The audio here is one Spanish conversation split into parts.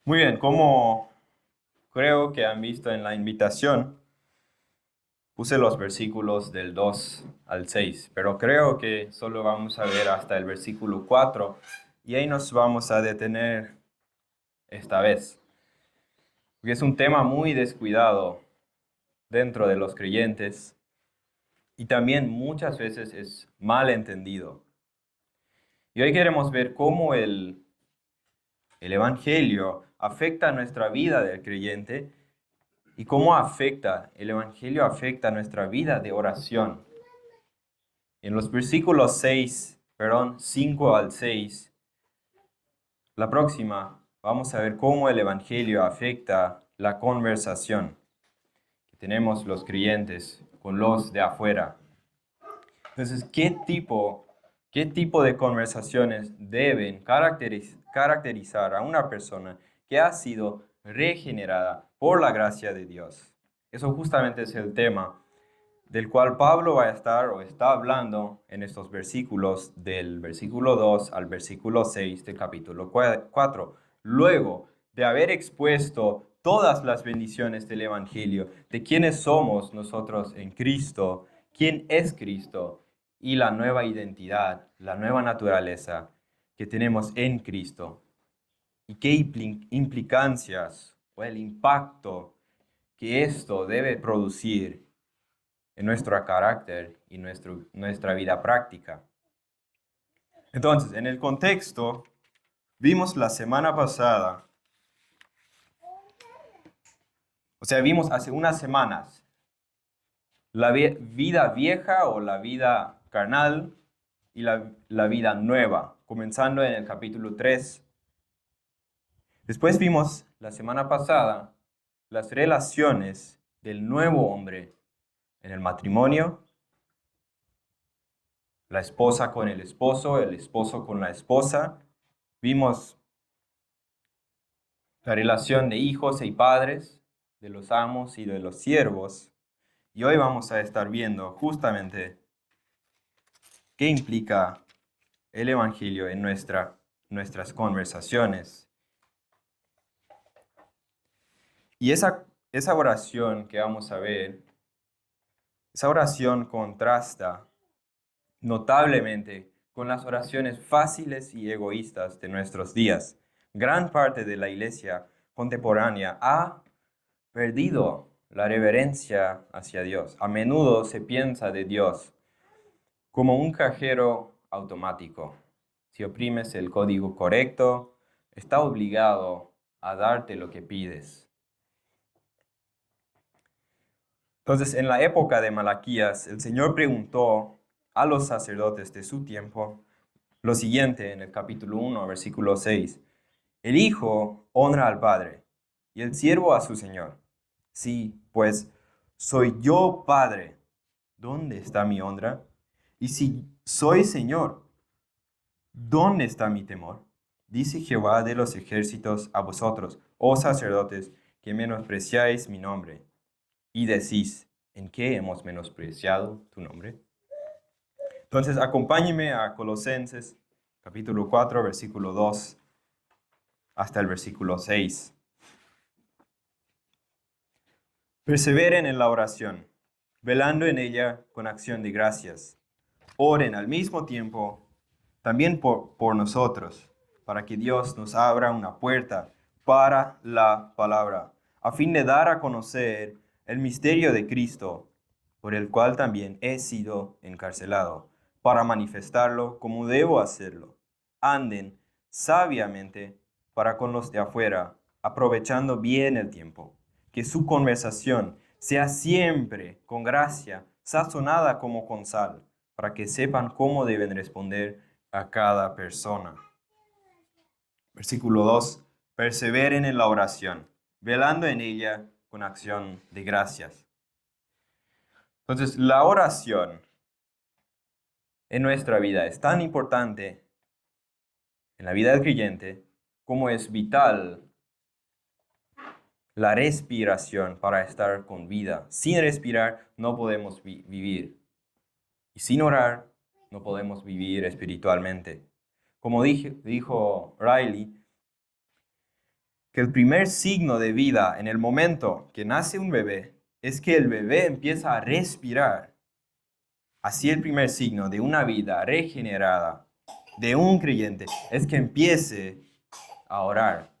Muy bien, como creo que han visto en la invitación, puse los versículos del 2 al 6, pero creo que solo vamos a ver hasta el versículo 4 y ahí nos vamos a detener esta vez, porque es un tema muy descuidado dentro de los creyentes y también muchas veces es mal entendido. Y hoy queremos ver cómo el Evangelio afecta nuestra vida del creyente. ¿Y cómo afecta? El Evangelio afecta nuestra vida de oración. En los versículos 5 al 6, la próxima, vamos a ver cómo el Evangelio afecta la conversación que tenemos los creyentes con los de afuera. Entonces, qué tipo de conversaciones deben caracterizar a una persona que ha sido regenerada por la gracia de Dios? Eso justamente es el tema del cual Pablo va a estar o está hablando en estos versículos, del versículo 2 al versículo 6 del capítulo 4. Luego de haber expuesto todas las bendiciones del Evangelio, de quiénes somos nosotros en Cristo, quién es Cristo y la nueva identidad, la nueva naturaleza que tenemos en Cristo y qué implicancias o el impacto que esto debe producir en nuestro carácter y nuestra vida práctica. Entonces, en el contexto, vimos la semana pasada, vimos hace unas semanas, la vida vieja o la vida carnal y la vida nueva, comenzando en el capítulo 3. Después vimos la semana pasada las relaciones del nuevo hombre en el matrimonio, la esposa con el esposo con la esposa. Vimos la relación de hijos y padres, de los amos y de los siervos. Y hoy vamos a estar viendo justamente qué implica el Evangelio en nuestras conversaciones. Y esa oración que vamos a ver, esa oración contrasta notablemente con las oraciones fáciles y egoístas de nuestros días. Gran parte de la iglesia contemporánea ha perdido la reverencia hacia Dios. A menudo se piensa de Dios como un cajero automático. Si oprimes el código correcto, está obligado a darte lo que pides. Entonces, en la época de Malaquías, el Señor preguntó a los sacerdotes de su tiempo lo siguiente en el capítulo 1, versículo 6. El hijo honra al padre y el siervo a su señor. Sí, pues soy yo padre. ¿Dónde está mi honra? Y si soy señor, ¿dónde está mi temor? Dice Jehová de los ejércitos a vosotros, oh sacerdotes, que menospreciáis mi nombre. Y decís, ¿en qué hemos menospreciado tu nombre? Entonces, acompáñeme a Colosenses, capítulo 4, versículo 2 hasta el versículo 6. Perseveren en la oración, velando en ella con acción de gracias. Oren al mismo tiempo también por nosotros, para que Dios nos abra una puerta para la palabra, a fin de dar a conocer el misterio de Cristo, por el cual también he sido encarcelado, para manifestarlo como debo hacerlo. Anden sabiamente para con los de afuera, aprovechando bien el tiempo. Que su conversación sea siempre con gracia, sazonada como con sal, para que sepan cómo deben responder a cada persona. Versículo 2. Perseveren en la oración, velando en ella con acción de gracias. Entonces, la oración en nuestra vida es tan importante en la vida del creyente como es vital la respiración para estar con vida. Sin respirar no podemos vivir. Y sin orar no podemos vivir espiritualmente. Como dijo Riley, que el primer signo de vida en el momento que nace un bebé es que el bebé empieza a respirar. Así el primer signo de una vida regenerada, de un creyente, es que empiece a orar.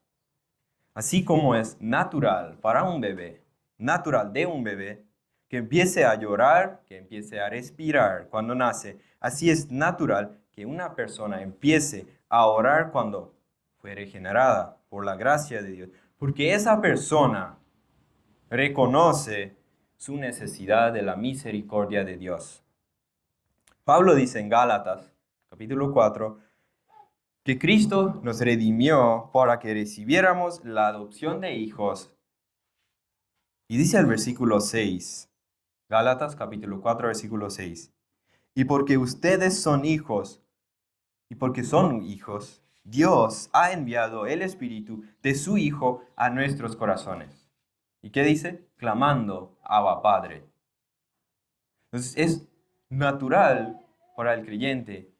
Así como es natural para un bebé, natural de un bebé, que empiece a llorar, que empiece a respirar cuando nace, así es natural que una persona empiece a orar cuando fue regenerada por la gracia de Dios. Porque esa persona reconoce su necesidad de la misericordia de Dios. Pablo dice en Gálatas, capítulo 4, que Cristo nos redimió para que recibiéramos la adopción de hijos. Y dice el versículo 6, Gálatas capítulo 4, versículo 6, y porque ustedes son hijos, y porque son hijos, Dios ha enviado el Espíritu de su Hijo a nuestros corazones. ¿Y qué dice? Clamando, Abba Padre. Entonces es natural para el creyente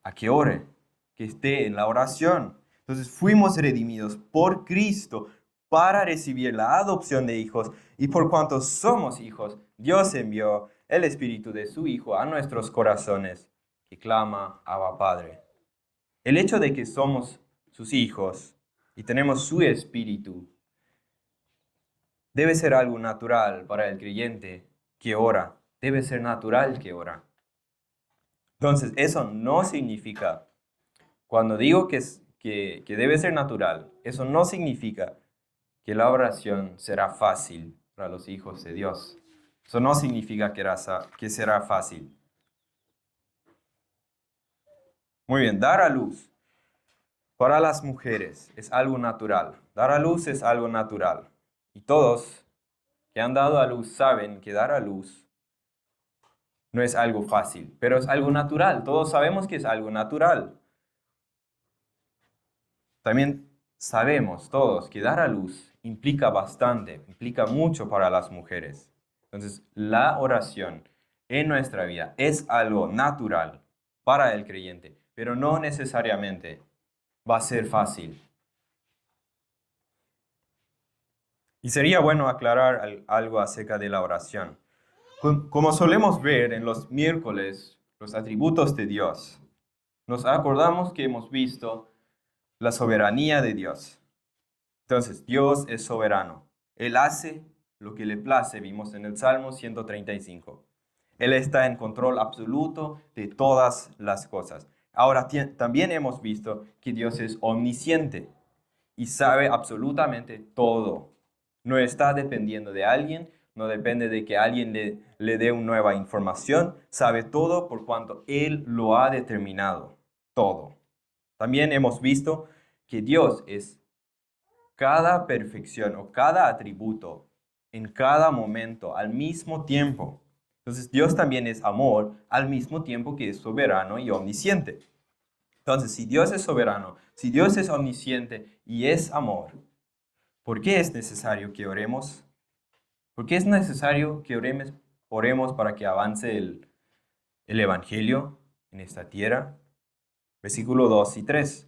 a que ore, que esté en la oración. Entonces fuimos redimidos por Cristo para recibir la adopción de hijos, y por cuanto somos hijos, Dios envió el Espíritu de su Hijo a nuestros corazones, que clama Abba Padre. El hecho de que somos sus hijos y tenemos su Espíritu debe ser algo natural para el creyente que ora. Debe ser natural que ora. Entonces, eso no significa, cuando digo que debe ser natural, eso no significa que la oración será fácil para los hijos de Dios. Eso no significa que será fácil. Muy bien, dar a luz. Para las mujeres es algo natural. Dar a luz es algo natural. Y todos que han dado a luz saben que dar a luz no es algo fácil, pero es algo natural. Todos sabemos que es algo natural. También sabemos todos que dar a luz implica bastante, implica mucho para las mujeres. Entonces, la oración en nuestra vida es algo natural para el creyente, pero no necesariamente va a ser fácil. Y sería bueno aclarar algo acerca de la oración. Como solemos ver en los miércoles, los atributos de Dios, nos acordamos que hemos visto la soberanía de Dios. Entonces, Dios es soberano. Él hace lo que le place, vimos en el Salmo 135. Él está en control absoluto de todas las cosas. Ahora, también hemos visto que Dios es omnisciente y sabe absolutamente todo. No está dependiendo de alguien, no depende de que alguien le dé una nueva información. Sabe todo por cuanto Él lo ha determinado. Todo. También hemos visto que Dios es cada perfección o cada atributo en cada momento al mismo tiempo. Entonces Dios también es amor al mismo tiempo que es soberano y omnisciente. Entonces, si Dios es soberano, si Dios es omnisciente y es amor, ¿por qué es necesario que oremos? ¿Por qué es necesario que oremos para que avance el Evangelio en esta tierra? Versículo 2 y 3.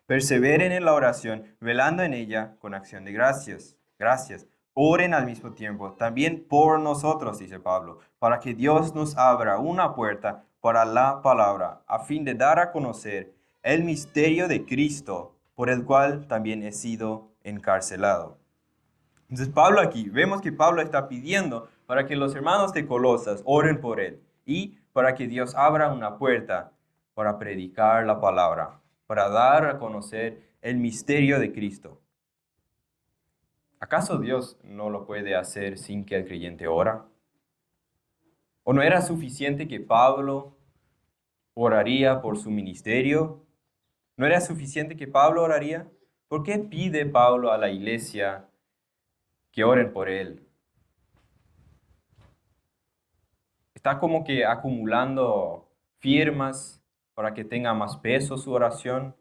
Perseveren en la oración, velando en ella con acción de gracias. Gracias. Oren al mismo tiempo, también por nosotros, dice Pablo, para que Dios nos abra una puerta para la palabra, a fin de dar a conocer el misterio de Cristo, por el cual también he sido encarcelado. Entonces vemos que Pablo está pidiendo para que los hermanos de Colosas oren por él y para que Dios abra una puerta para predicar la palabra, para dar a conocer el misterio de Cristo. ¿Acaso Dios no lo puede hacer sin que el creyente ora? ¿O no era suficiente que Pablo oraría por su ministerio? ¿No era suficiente que Pablo oraría? ¿Por qué pide Pablo a la iglesia que oren por él? Está como que acumulando firmas para que tenga más peso su oración.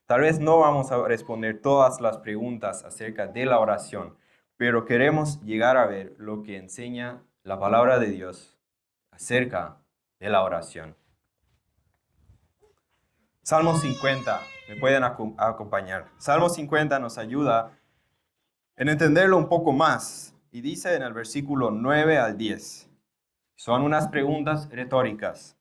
Tal vez no vamos a responder todas las preguntas acerca de la oración, pero queremos llegar a ver lo que enseña la palabra de Dios acerca de la oración. Salmo 50, me pueden acompañar. Salmo 50 nos ayuda en entenderlo un poco más. Y dice en el versículo 9 al 10. Son unas preguntas retóricas.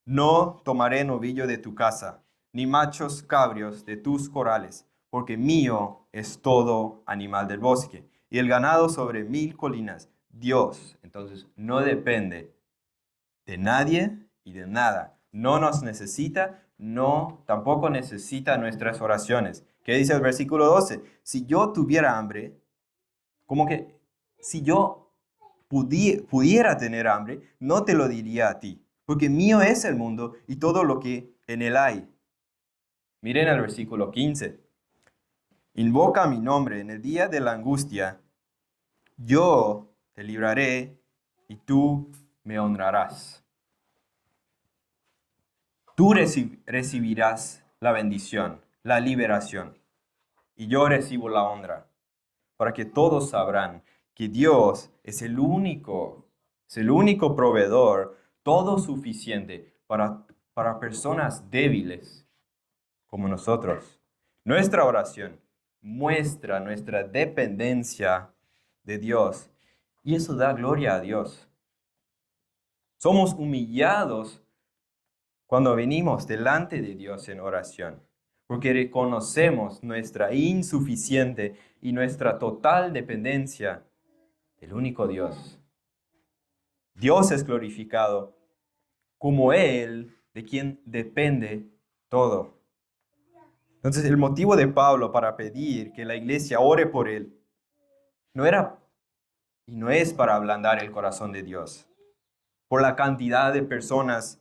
No tomaré novillo de tu casa, ni machos cabrios de tus corrales, porque mío es todo animal del bosque, y el ganado sobre 1000 colinas. Dios, entonces, no depende de nadie y de nada. No nos necesita, no, tampoco necesita nuestras oraciones. ¿Qué dice el versículo 12? Si yo tuviera hambre, como que si yo pudiera tener hambre, no te lo diría a ti, porque mío es el mundo y todo lo que en él hay. Miren el versículo 15. Invoca mi nombre en el día de la angustia, yo te libraré y tú me honrarás. Tú recibirás la bendición, la liberación, y yo recibo la honra, para que todos sabrán que Dios es el único proveedor, todo suficiente para personas débiles como nosotros. Nuestra oración muestra nuestra dependencia de Dios, y eso da gloria a Dios. Somos humillados cuando venimos delante de Dios en oración, porque reconocemos nuestra insuficiente y nuestra total dependencia del único Dios. Dios es glorificado como Él, de quien depende todo. Entonces, el motivo de Pablo para pedir que la iglesia ore por Él no era y no es para ablandar el corazón de Dios, por la cantidad de personas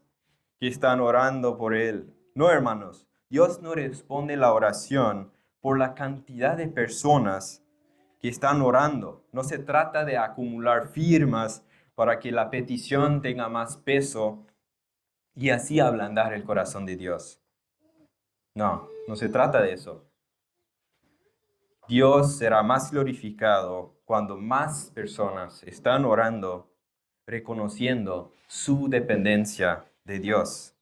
que están orando por Él. No, hermanos, Dios no responde la oración por la cantidad de personas que están orando. No se trata de acumular firmas para que la petición tenga más peso y así ablandar el corazón de Dios. No, no se trata de eso. Dios será más glorificado cuando más personas están orando, reconociendo su dependencia de Dios.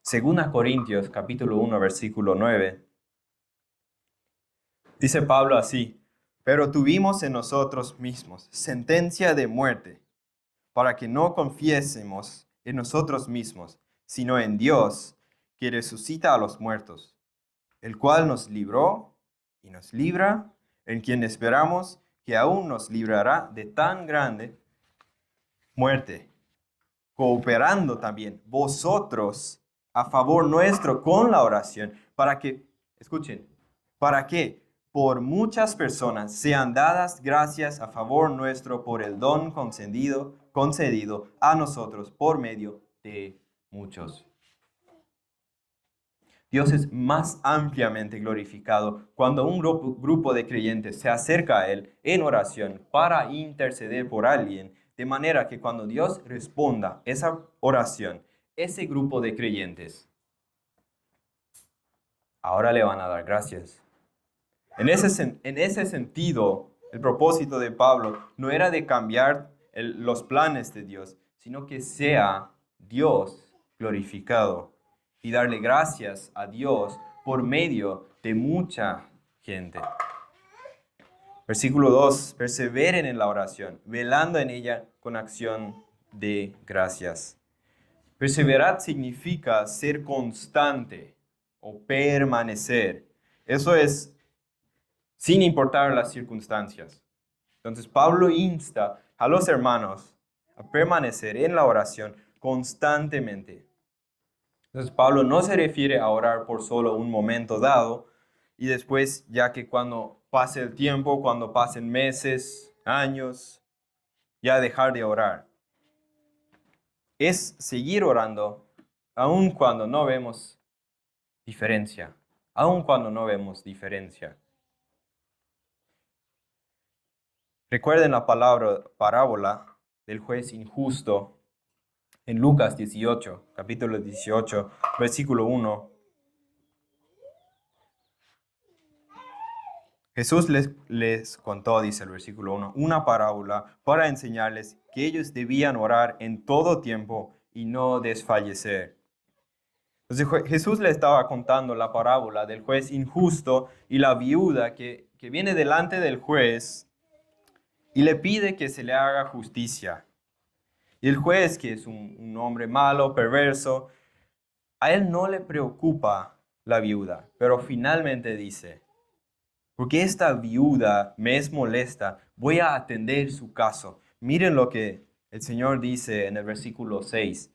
Según a Corintios capítulo 1, versículo 9, dice Pablo así: pero tuvimos en nosotros mismos sentencia de muerte, para que no confiésemos en nosotros mismos, sino en Dios, que resucita a los muertos, el cual nos libró y nos libra, en quien esperamos que aún nos librará de tan grande muerte, cooperando también vosotros a favor nuestro con la oración, para que, escuchen, para que por muchas personas sean dadas gracias a favor nuestro por el don concedido a nosotros por medio de muchos. Dios es más ampliamente glorificado cuando un grupo de creyentes se acerca a Él en oración para interceder por alguien, de manera que cuando Dios responda esa oración, ese grupo de creyentes ahora le van a dar gracias. En ese sentido, el propósito de Pablo no era de cambiar los planes de Dios, sino que sea Dios glorificado y darle gracias a Dios por medio de mucha gente. Versículo 2, perseveren en la oración, velando en ella con acción de gracias. Perseverar significa ser constante o permanecer. Eso es sin importar las circunstancias. Entonces Pablo insta a los hermanos a permanecer en la oración constantemente. Entonces Pablo no se refiere a orar por solo un momento dado y después, ya que cuando pase el tiempo, cuando pasen meses, años, ya dejar de orar. Es seguir orando aun cuando no vemos diferencia, aun cuando no vemos diferencia. Recuerden la parábola del juez injusto en Lucas 18, capítulo 18, versículo 1. Jesús les contó, dice el versículo 1, una parábola para enseñarles que ellos debían orar en todo tiempo y no desfallecer. Entonces Jesús le estaba contando la parábola del juez injusto y la viuda que viene delante del juez y le pide que se le haga justicia. Y el juez, que es un hombre malo, perverso, a él no le preocupa la viuda, pero finalmente dice, porque esta viuda me es molesta, voy a atender su caso. Miren lo que el Señor dice en el versículo 6.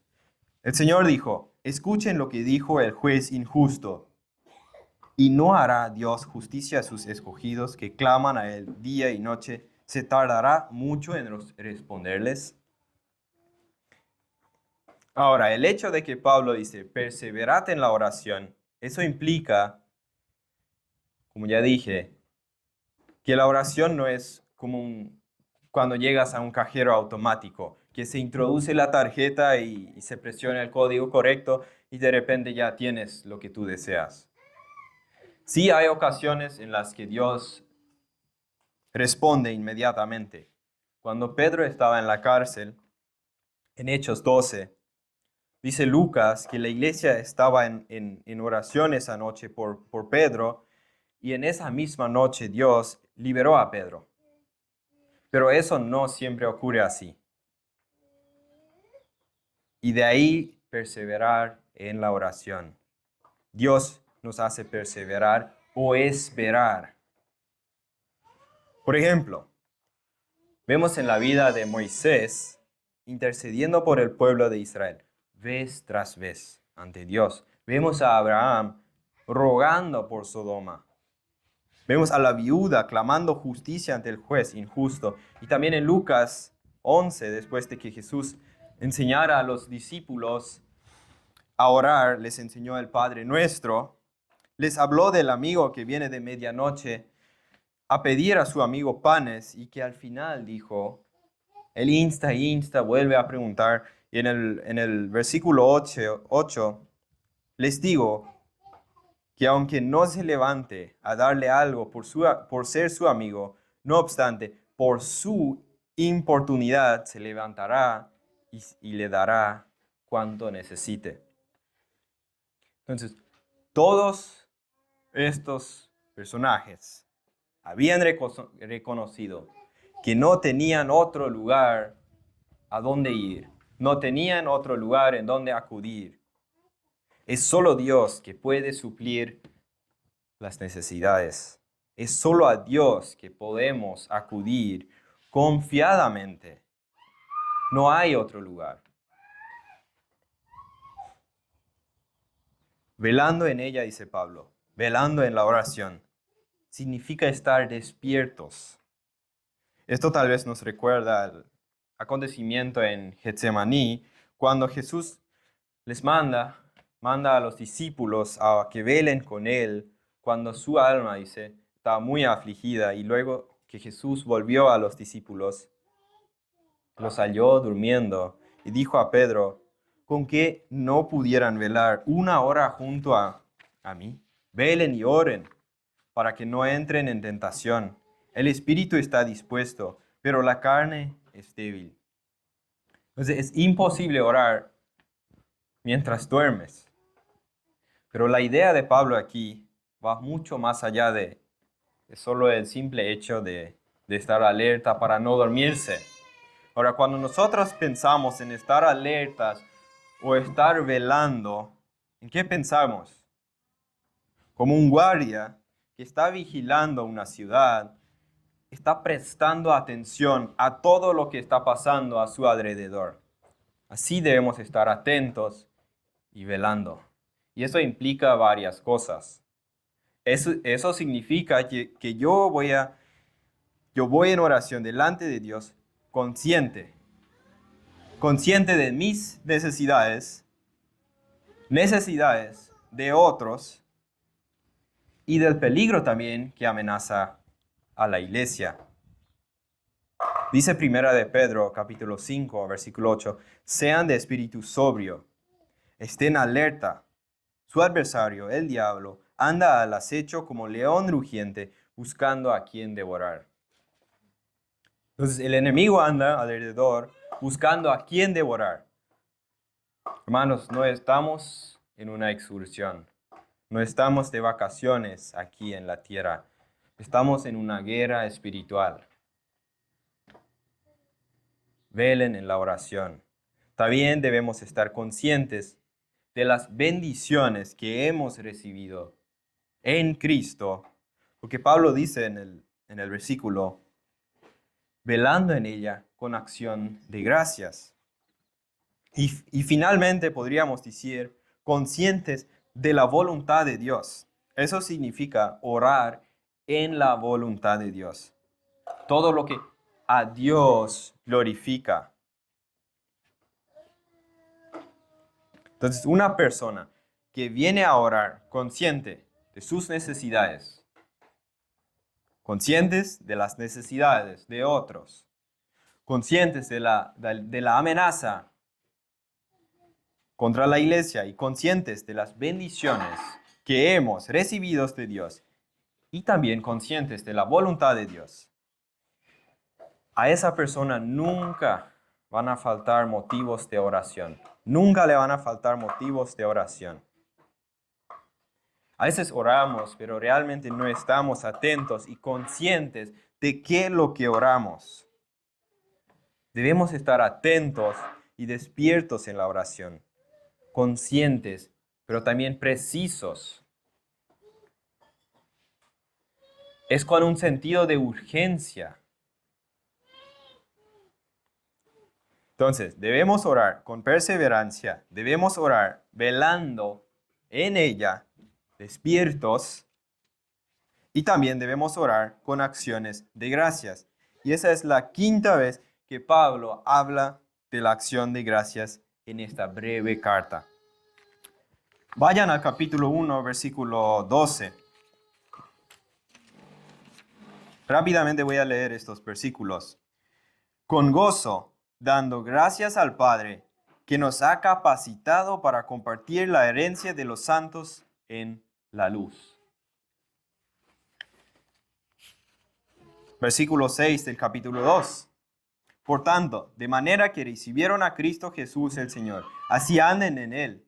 El Señor dijo, escuchen lo que dijo el juez injusto. ¿Y no hará Dios justicia a sus escogidos que claman a Él día y noche? ¿Se tardará mucho en responderles? Ahora, el hecho de que Pablo dice, perseverad en la oración, eso implica, como ya dije, que la oración no es como cuando llegas a un cajero automático, que se introduce la tarjeta y se presiona el código correcto y de repente ya tienes lo que tú deseas. Sí hay ocasiones en las que Dios responde inmediatamente. Cuando Pedro estaba en la cárcel, en Hechos 12, dice Lucas que la iglesia estaba en oración esa noche por Pedro y en esa misma noche Dios liberó a Pedro. Pero eso no siempre ocurre así. Y de ahí perseverar en la oración. Dios nos hace perseverar o esperar. Por ejemplo, vemos en la vida de Moisés intercediendo por el pueblo de Israel, vez tras vez ante Dios. Vemos a Abraham rogando por Sodoma. Vemos a la viuda clamando justicia ante el juez injusto. Y también en Lucas 11, después de que Jesús enseñara a los discípulos a orar, les enseñó el Padre Nuestro, les habló del amigo que viene de medianoche a pedir a su amigo panes y que al final dijo, él insta, vuelve a preguntar, y en el versículo 8 les digo que aunque no se levante a darle algo por ser su amigo, no obstante, por su importunidad se levantará y le dará cuanto necesite. Entonces, todos estos personajes habían reconocido que no tenían otro lugar a donde ir, no tenían otro lugar en donde acudir. Es solo Dios que puede suplir las necesidades. Es solo a Dios que podemos acudir confiadamente. No hay otro lugar. Velando en ella, dice Pablo, velando en la oración, significa estar despiertos. Esto tal vez nos recuerda al acontecimiento en Getsemaní, cuando Jesús les manda a los discípulos a que velen con él, cuando su alma, dice, estaba muy afligida, y luego que Jesús volvió a los discípulos, los halló durmiendo, y dijo a Pedro, ¿con qué no pudieran velar una hora junto a mí? Velen y oren, para que no entren en tentación. El espíritu está dispuesto, pero la carne es débil. Entonces es imposible orar mientras duermes. Pero la idea de Pablo aquí va mucho más allá de solo el simple hecho de estar alerta para no dormirse. Ahora, cuando nosotros pensamos en estar alertas o estar velando, ¿en qué pensamos? Como un guardia que está vigilando una ciudad, está prestando atención a todo lo que está pasando a su alrededor. Así debemos estar atentos y velando. Y eso implica varias cosas. Eso significa que yo voy en oración delante de Dios consciente de mis necesidades, necesidades de otros y del peligro también que amenaza a la iglesia. Dice Primera de Pedro, capítulo 5, versículo 8, sean de espíritu sobrio, estén alerta. Su adversario, el diablo, anda al acecho como león rugiente, buscando a quien devorar. Entonces el enemigo anda alrededor buscando a quien devorar. Hermanos, no estamos en una excursión. No estamos de vacaciones aquí en la tierra. Estamos en una guerra espiritual. Velen en la oración. También debemos estar conscientes de las bendiciones que hemos recibido en Cristo, porque Pablo dice en el versículo, velando en ella con acción de gracias. Y finalmente podríamos decir, conscientes de la voluntad de Dios. Eso significa orar en la voluntad de Dios. Todo lo que a Dios glorifica. Entonces, una persona que viene a orar consciente de sus necesidades, conscientes de las necesidades de otros, conscientes de la amenaza contra la iglesia y conscientes de las bendiciones que hemos recibido de Dios y también conscientes de la voluntad de Dios. A esa persona nunca van a faltar motivos de oración. Nunca le van a faltar motivos de oración. A veces oramos, pero realmente no estamos atentos y conscientes de qué es lo que oramos. Debemos estar atentos y despiertos en la oración, conscientes, pero también precisos. Es con un sentido de urgencia. Entonces, debemos orar con perseverancia, debemos orar velando en ella, despiertos, y también debemos orar con acciones de gracias. Y esa es la quinta vez que Pablo habla de la acción de gracias en esta breve carta. Vayan al capítulo 1, versículo 12. Rápidamente voy a leer estos versículos. Con gozo, dando gracias al Padre, que nos ha capacitado para compartir la herencia de los santos en la luz. Versículo 6 del capítulo 2. Por tanto, de manera que recibieron a Cristo Jesús el Señor, así anden en Él,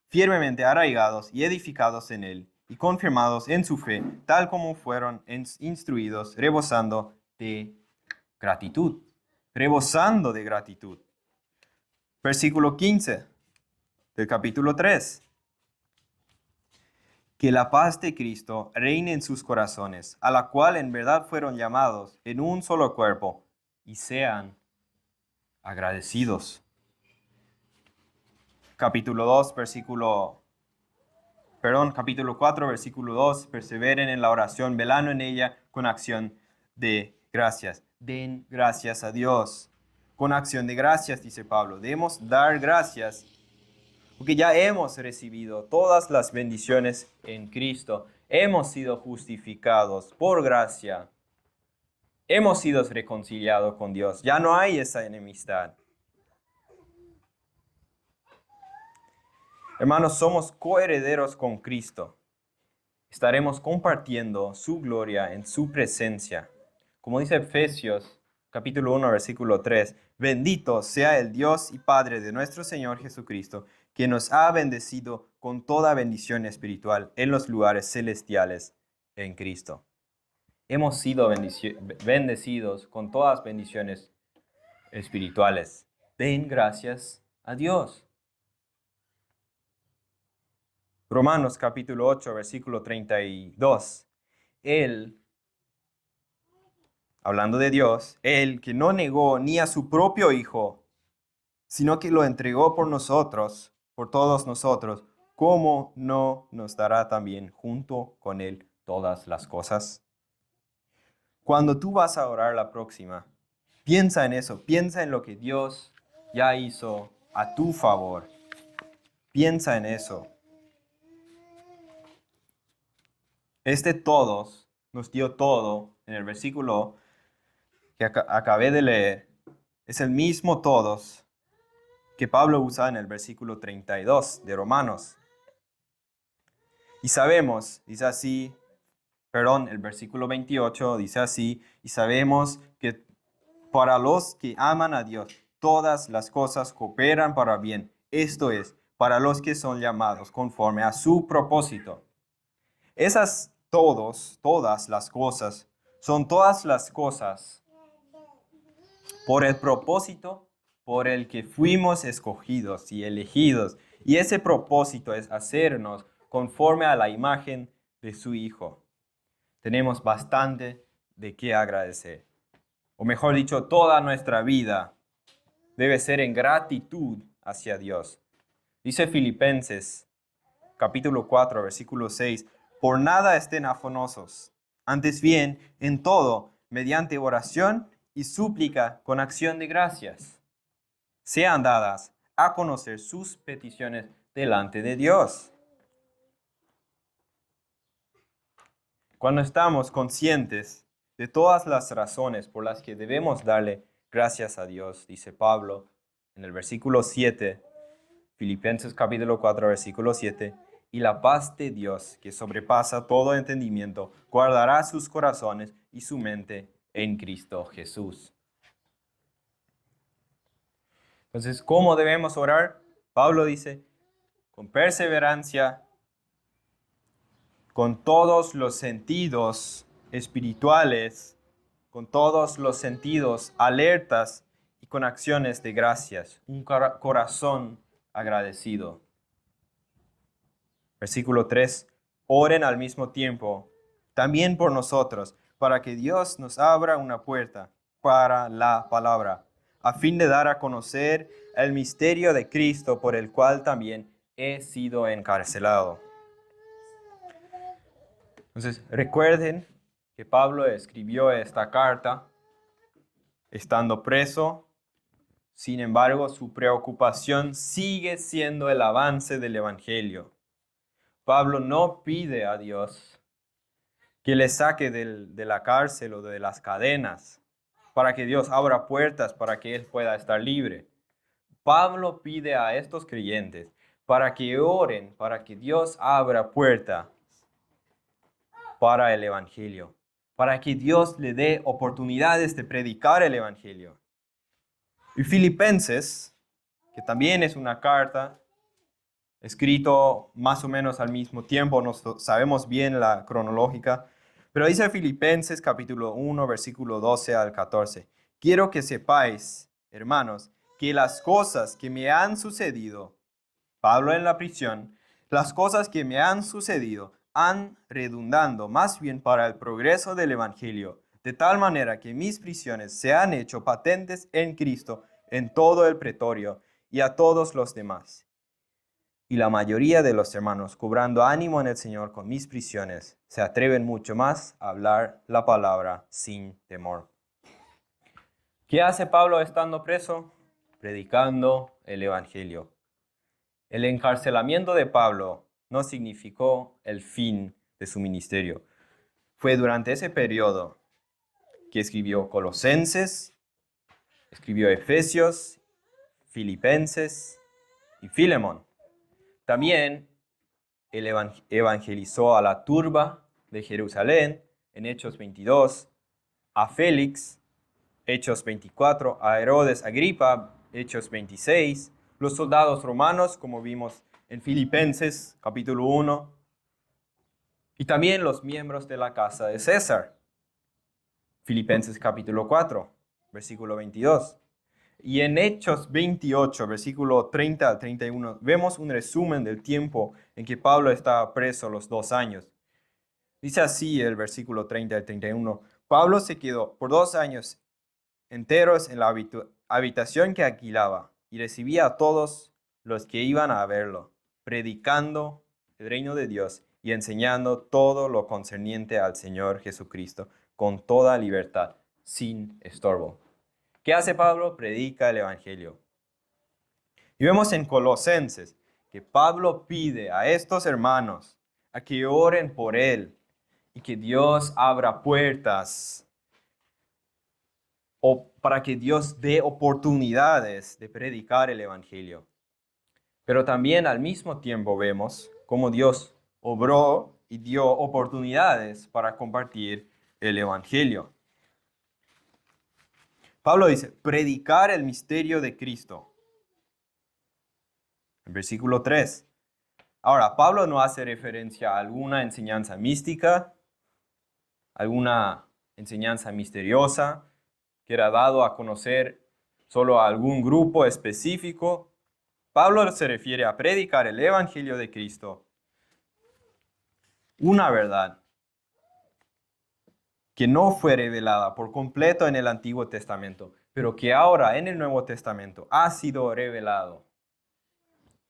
firmemente arraigados y edificados en Él, y confirmados en su fe, tal como fueron instruidos, rebosando de gratitud. Rebosando de gratitud. Versículo 15 del capítulo 3. Que la paz de Cristo reine en sus corazones, a la cual en verdad fueron llamados en un solo cuerpo, y sean agradecidos. Capítulo 4, versículo 2, perseveren en la oración, velando en ella con acción de gracias. Den gracias a Dios. Con acción de gracias, dice Pablo. Debemos dar gracias porque ya hemos recibido todas las bendiciones en Cristo. Hemos sido justificados por gracia. Hemos sido reconciliados con Dios. Ya no hay esa enemistad. Hermanos, somos coherederos con Cristo. Estaremos compartiendo su gloria en su presencia. Como dice Efesios capítulo 1, versículo 3, bendito sea el Dios y Padre de nuestro Señor Jesucristo, que nos ha bendecido con toda bendición espiritual en los lugares celestiales en Cristo. Hemos sido bendecidos con todas bendiciones espirituales. Den gracias a Dios. Romanos capítulo 8, versículo 32. Él, hablando de Dios, Él que no negó ni a su propio Hijo, sino que lo entregó por nosotros, por todos nosotros, ¿cómo no nos dará también junto con Él todas las cosas? Cuando tú vas a orar la próxima, piensa en eso, piensa en lo que Dios ya hizo a tu favor. Piensa en eso. Todos nos dio todo en el versículo que acabé de leer. Es el mismo todos que Pablo usa en el versículo 32 de Romanos. Y sabemos, dice así, el versículo 28 dice así, y sabemos que para los que aman a Dios, todas las cosas cooperan para bien. Esto es, para los que son llamados conforme a su propósito. Esas todas las cosas, son todas las cosas por el propósito por el que fuimos escogidos y elegidos. Y ese propósito es hacernos conforme a la imagen de su Hijo. Tenemos bastante de qué agradecer. O mejor dicho, toda nuestra vida debe ser en gratitud hacia Dios. Dice Filipenses capítulo 4, versículo 6, por nada estén afanosos, antes bien, en todo, mediante oración y súplica con acción de gracias, sean dadas a conocer sus peticiones delante de Dios. Cuando estamos conscientes de todas las razones por las que debemos darle gracias a Dios, dice Pablo en el versículo 7, Filipenses capítulo 4, versículo 7, y la paz de Dios, que sobrepasa todo entendimiento, guardará sus corazones y su mente en Cristo Jesús. Entonces, ¿cómo debemos orar? Pablo dice, con perseverancia, con todos los sentidos espirituales, con todos los sentidos alertas y con acciones de gracias, un corazón agradecido. Versículo 3, oren al mismo tiempo, también por nosotros, para que Dios nos abra una puerta para la palabra, a fin de dar a conocer el misterio de Cristo, por el cual también he sido encarcelado. Entonces, recuerden que Pablo escribió esta carta estando preso. Sin embargo, su preocupación sigue siendo el avance del Evangelio. Pablo no pide a Dios que le saque de la cárcel o de las cadenas para que Dios abra puertas para que él pueda estar libre. Pablo pide a estos creyentes para que oren, para que Dios abra puertas para el Evangelio, para que Dios le dé oportunidades de predicar el Evangelio. Y Filipenses, que también es una carta escrito más o menos al mismo tiempo, no sabemos bien la cronológica, pero dice Filipenses capítulo 1, versículo 12 al 14. Quiero que sepáis, hermanos, que las cosas que me han sucedido, Pablo en la prisión, las cosas que me han sucedido han redundando más bien para el progreso del Evangelio, de tal manera que mis prisiones se han hecho patentes en Cristo en todo el pretorio y a todos los demás. Y la mayoría de los hermanos, cobrando ánimo en el Señor con mis prisiones, se atreven mucho más a hablar la palabra sin temor. ¿Qué hace Pablo estando preso? Predicando el Evangelio. El encarcelamiento de Pablo no significó el fin de su ministerio. Fue durante ese periodo que escribió Colosenses, escribió Efesios, Filipenses y Filemón. También él evangelizó a la turba de Jerusalén en Hechos 22, a Félix, Hechos 24, a Herodes Agripa, Hechos 26, los soldados romanos, como vimos en Filipenses capítulo 1, y también los miembros de la casa de César, Filipenses capítulo 4, versículo 22. Y en Hechos 28, versículo 30 al 31, vemos un resumen del tiempo en que Pablo estaba preso los 2 años. Dice así el versículo 30 al 31. Pablo se quedó por 2 años enteros en la habitación que alquilaba y recibía a todos los que iban a verlo, predicando el reino de Dios y enseñando todo lo concerniente al Señor Jesucristo con toda libertad, sin estorbo. ¿Qué hace Pablo? Predica el Evangelio. Y vemos en Colosenses que Pablo pide a estos hermanos a que oren por él y que Dios abra puertas o para que Dios dé oportunidades de predicar el Evangelio. Pero también al mismo tiempo vemos cómo Dios obró y dio oportunidades para compartir el Evangelio. Pablo dice, predicar el misterio de Cristo. El versículo 3. Ahora, Pablo no hace referencia a alguna enseñanza mística, alguna enseñanza misteriosa que era dado a conocer solo a algún grupo específico. Pablo se refiere a predicar el Evangelio de Cristo, una verdad que no fue revelada por completo en el Antiguo Testamento, pero que ahora en el Nuevo Testamento ha sido revelado.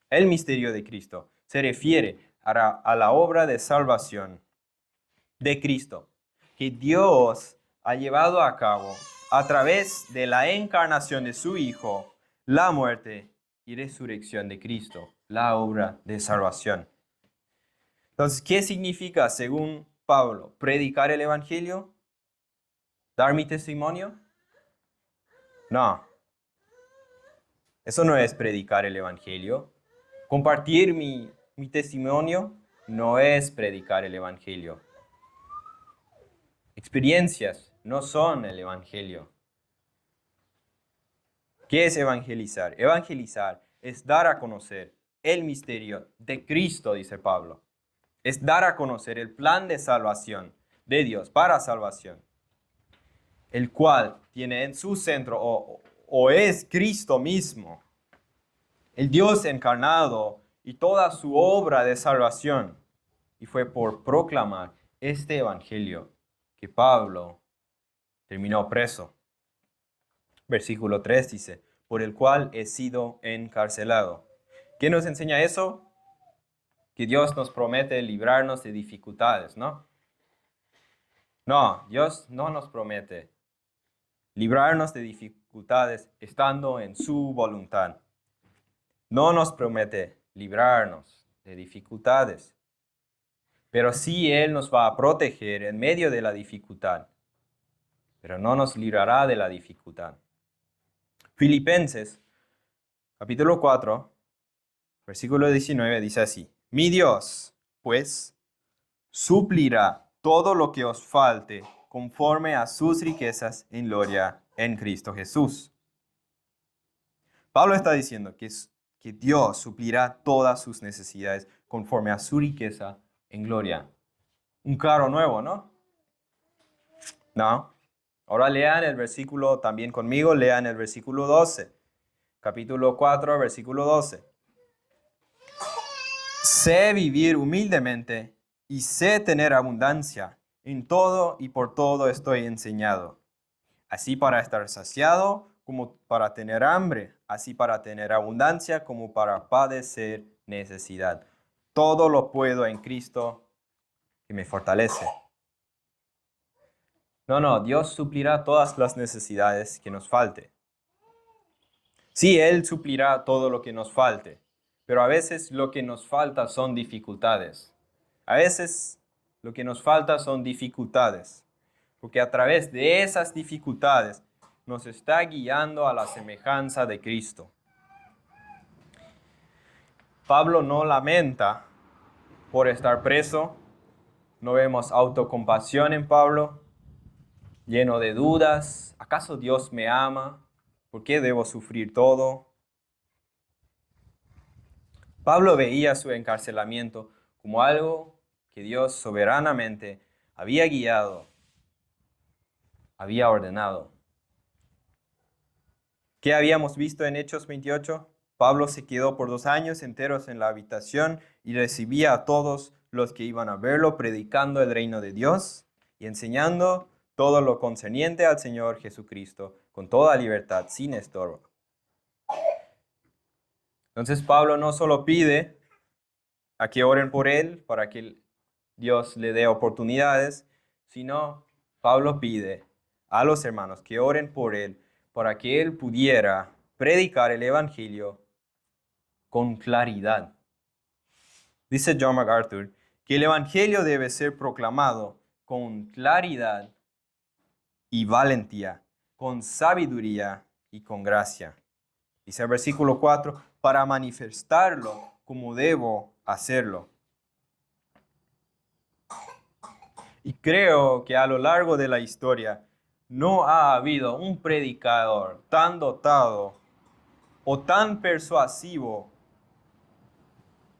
El misterio de Cristo se refiere a la obra de salvación de Cristo, que Dios ha llevado a cabo a través de la encarnación de su Hijo, la muerte y resurrección de Cristo, la obra de salvación. Entonces, ¿qué significa, según Pablo, predicar el Evangelio? ¿Dar mi testimonio? No, eso no es predicar el Evangelio. Compartir mi testimonio no es predicar el Evangelio. Experiencias no son el Evangelio. ¿Qué es evangelizar? Evangelizar es dar a conocer el misterio de Cristo, dice Pablo. Es dar a conocer el plan de salvación de Dios para salvación, el cual tiene en su centro o es Cristo mismo, el Dios encarnado y toda su obra de salvación. Y fue por proclamar este evangelio que Pablo terminó preso. Versículo 3 dice, por el cual he sido encarcelado. ¿Qué nos enseña eso? Que Dios nos promete librarnos de dificultades, ¿no? No, Dios no nos promete librarnos de dificultades estando en su voluntad. No nos promete librarnos de dificultades, pero sí Él nos va a proteger en medio de la dificultad, pero no nos librará de la dificultad. Filipenses, capítulo 4, versículo 19, dice así, mi Dios, pues, suplirá todo lo que os falte conforme a sus riquezas en gloria en Cristo Jesús. Pablo está diciendo que Dios suplirá todas sus necesidades conforme a su riqueza en gloria. Un carro nuevo, ¿no? No. Ahora lean el versículo también conmigo, lean el versículo 12. Capítulo 4, versículo 12. Sé vivir humildemente y sé tener abundancia. En todo y por todo estoy enseñado. Así para estar saciado como para tener hambre. Así para tener abundancia como para padecer necesidad. Todo lo puedo en Cristo que me fortalece. No, Dios suplirá todas las necesidades que nos falte. Sí, Él suplirá todo lo que nos falte, pero a veces lo que nos falta son dificultades. A veces lo que nos falta son dificultades, porque a través de esas dificultades nos está guiando a la semejanza de Cristo. Pablo no lamenta por estar preso, no vemos autocompasión en Pablo, lleno de dudas. ¿Acaso Dios me ama? ¿Por qué debo sufrir todo? Pablo veía su encarcelamiento como algo que Dios soberanamente había guiado, había ordenado. ¿Qué habíamos visto en Hechos 28? Pablo se quedó por 2 años enteros en la habitación y recibía a todos los que iban a verlo predicando el reino de Dios y enseñando todo lo concerniente al Señor Jesucristo con toda libertad, sin estorbo. Entonces Pablo no solo pide a que oren por él para que Dios le dé oportunidades, sino Pablo pide a los hermanos que oren por él para que él pudiera predicar el evangelio con claridad. Dice John MacArthur que el evangelio debe ser proclamado con claridad y valentía, con sabiduría y con gracia. Dice el versículo 4, para manifestarlo como debo hacerlo. Y creo que a lo largo de la historia no ha habido un predicador tan dotado o tan persuasivo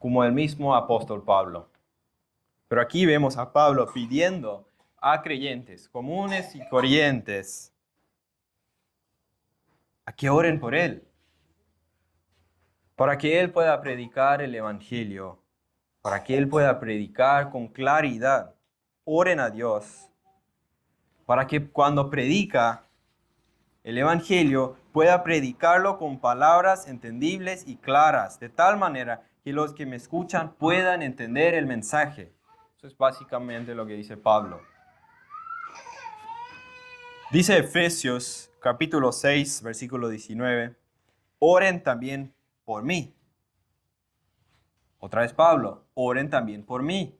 como el mismo apóstol Pablo. Pero aquí vemos a Pablo pidiendo a creyentes comunes y corrientes a que oren por él, para que él pueda predicar el evangelio, para que él pueda predicar con claridad. Oren a Dios, para que cuando predica el evangelio pueda predicarlo con palabras entendibles y claras, de tal manera que los que me escuchan puedan entender el mensaje. Eso es básicamente lo que dice Pablo. Dice Efesios capítulo 6, versículo 19, oren también por mí. Otra vez Pablo, oren también por mí,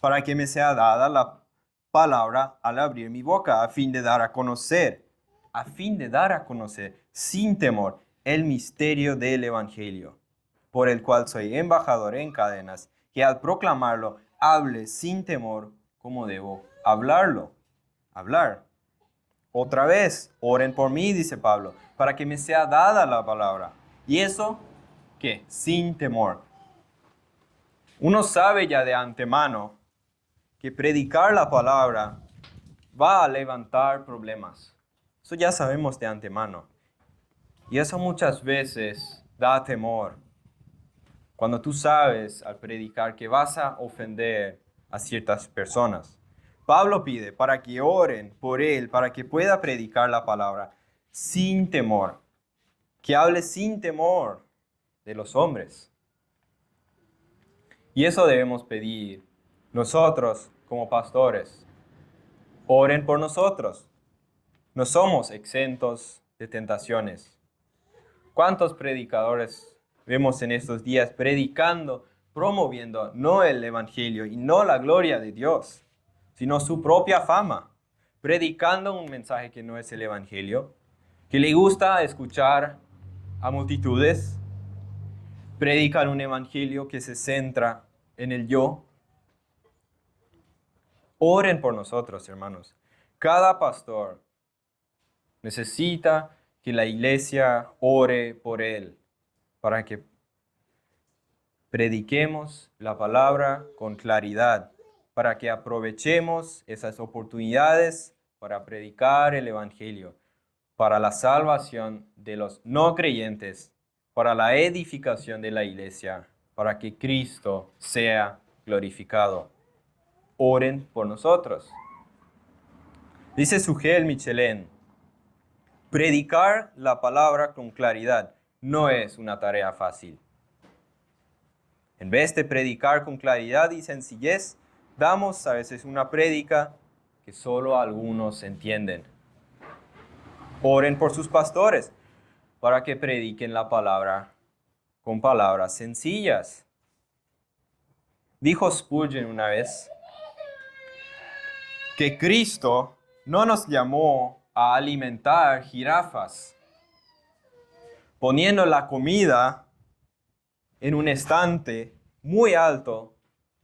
para que me sea dada la palabra al abrir mi boca, a fin de dar a conocer sin temor el misterio del evangelio, por el cual soy embajador en cadenas, que al proclamarlo hable sin temor como debo hablar. Otra vez, oren por mí, dice Pablo, para que me sea dada la palabra. ¿Y eso qué? Sin temor. Uno sabe ya de antemano que predicar la palabra va a levantar problemas. Eso ya sabemos de antemano. Y eso muchas veces da temor. Cuando tú sabes al predicar que vas a ofender a ciertas personas. Pablo pide para que oren por él, para que pueda predicar la palabra sin temor. Que hable sin temor de los hombres. Y eso debemos pedir nosotros como pastores. Oren por nosotros. No somos exentos de tentaciones. ¿Cuántos predicadores vemos en estos días predicando, promoviendo no el evangelio y no la gloria de Dios, sino su propia fama, predicando un mensaje que no es el evangelio, que le gusta escuchar a multitudes, predican un evangelio que se centra en el yo? Oren por nosotros, hermanos. Cada pastor necesita que la iglesia ore por él, para que prediquemos la palabra con claridad, para que aprovechemos esas oportunidades para predicar el evangelio, para la salvación de los no creyentes, para la edificación de la iglesia, para que Cristo sea glorificado. Oren por nosotros. Dice Sugel Michelén, predicar la palabra con claridad no es una tarea fácil. En vez de predicar con claridad y sencillez, damos a veces una prédica que solo algunos entienden. Oren por sus pastores para que prediquen la palabra con palabras sencillas. Dijo Spurgeon una vez que Cristo no nos llamó a alimentar jirafas, poniendo la comida en un estante muy alto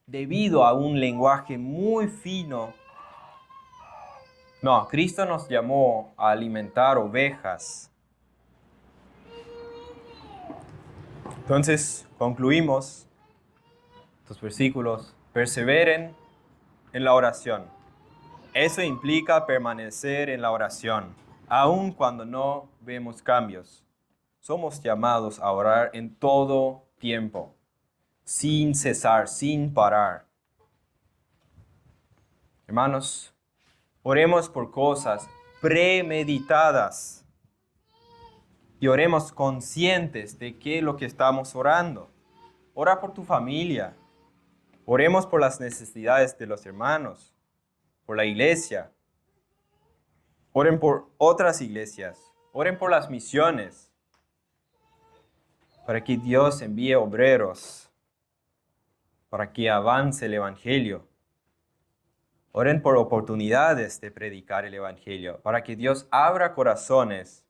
debido a un lenguaje muy fino. No, Cristo nos llamó a alimentar ovejas. Entonces, concluimos estos versículos. Perseveren en la oración. Eso implica permanecer en la oración, aun cuando no vemos cambios. Somos llamados a orar en todo tiempo, sin cesar, sin parar. Hermanos, oremos por cosas premeditadas y oremos conscientes de qué es lo que estamos orando. Ora por tu familia. Oremos por las necesidades de los hermanos, por la iglesia. Oren por otras iglesias. Oren por las misiones, para que Dios envíe obreros, para que avance el evangelio. Oren por oportunidades de predicar el evangelio, para que Dios abra corazones,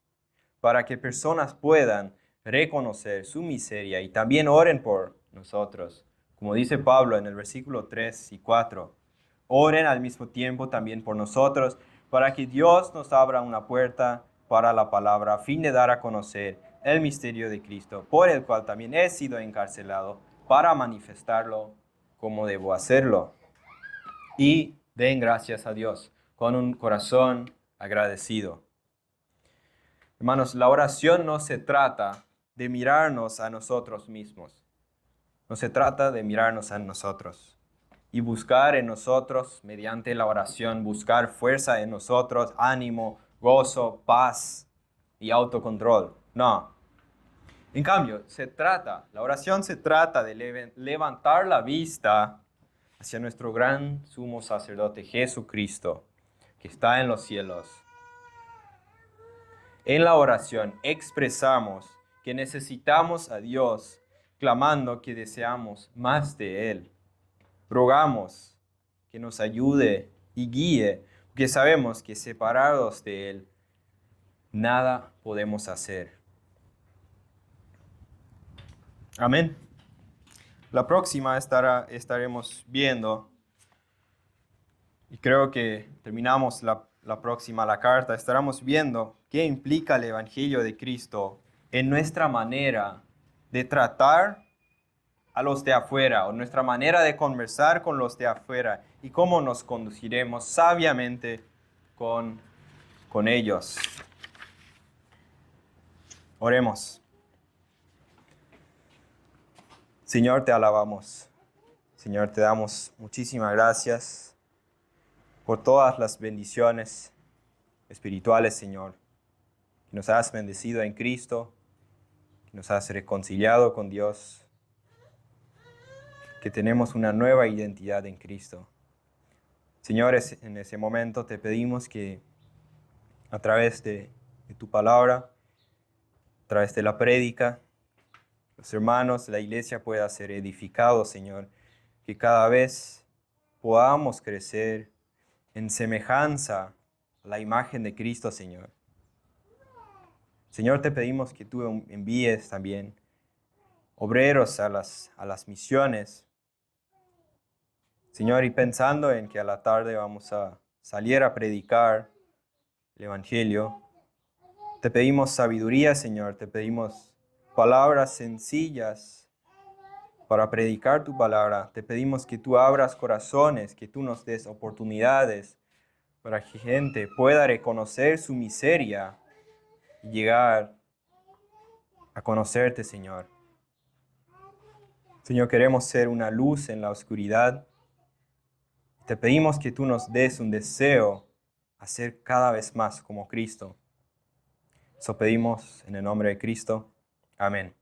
para que personas puedan reconocer su miseria, y también oren por nosotros. Como dice Pablo en el versículo 3 y 4, oren al mismo tiempo también por nosotros, para que Dios nos abra una puerta para la palabra, a fin de dar a conocer el misterio de Cristo, por el cual también he sido encarcelado para manifestarlo como debo hacerlo. Y den gracias a Dios con un corazón agradecido. Hermanos, la oración no se trata de mirarnos a nosotros mismos. No se trata de mirarnos a nosotros y buscar en nosotros, mediante la oración, buscar fuerza en nosotros, ánimo, gozo, paz y autocontrol. No. En cambio, la oración se trata de levantar la vista hacia nuestro gran sumo sacerdote Jesucristo, que está en los cielos. En la oración expresamos que necesitamos a Dios, clamando que deseamos más de Él. Rogamos que nos ayude y guíe, porque sabemos que separados de Él, nada podemos hacer. Amén. La próxima estaremos viendo, y creo que terminamos la próxima, la carta, estaremos viendo qué implica el Evangelio de Cristo en nuestra manera de tratar a los de afuera, o nuestra manera de conversar con los de afuera, y cómo nos conduciremos sabiamente con ellos. Oremos. Señor, te alabamos. Señor, te damos muchísimas gracias por todas las bendiciones espirituales, Señor, que nos has bendecido en Cristo, que nos has reconciliado con Dios, que tenemos una nueva identidad en Cristo. Señores, en ese momento te pedimos que a través de tu palabra, a través de la prédica, los hermanos, la iglesia pueda ser edificado, Señor, que cada vez podamos crecer en semejanza a la imagen de Cristo, Señor. Señor, te pedimos que tú envíes también obreros a las misiones. Señor, y pensando en que a la tarde vamos a salir a predicar el Evangelio, te pedimos sabiduría, Señor, te pedimos palabras sencillas para predicar tu palabra. Te pedimos que tú abras corazones, que tú nos des oportunidades para que gente pueda reconocer su miseria y llegar a conocerte, Señor. Señor, queremos ser una luz en la oscuridad. Te pedimos que tú nos des un deseo a ser cada vez más como Cristo. Eso pedimos en el nombre de Cristo. Amén.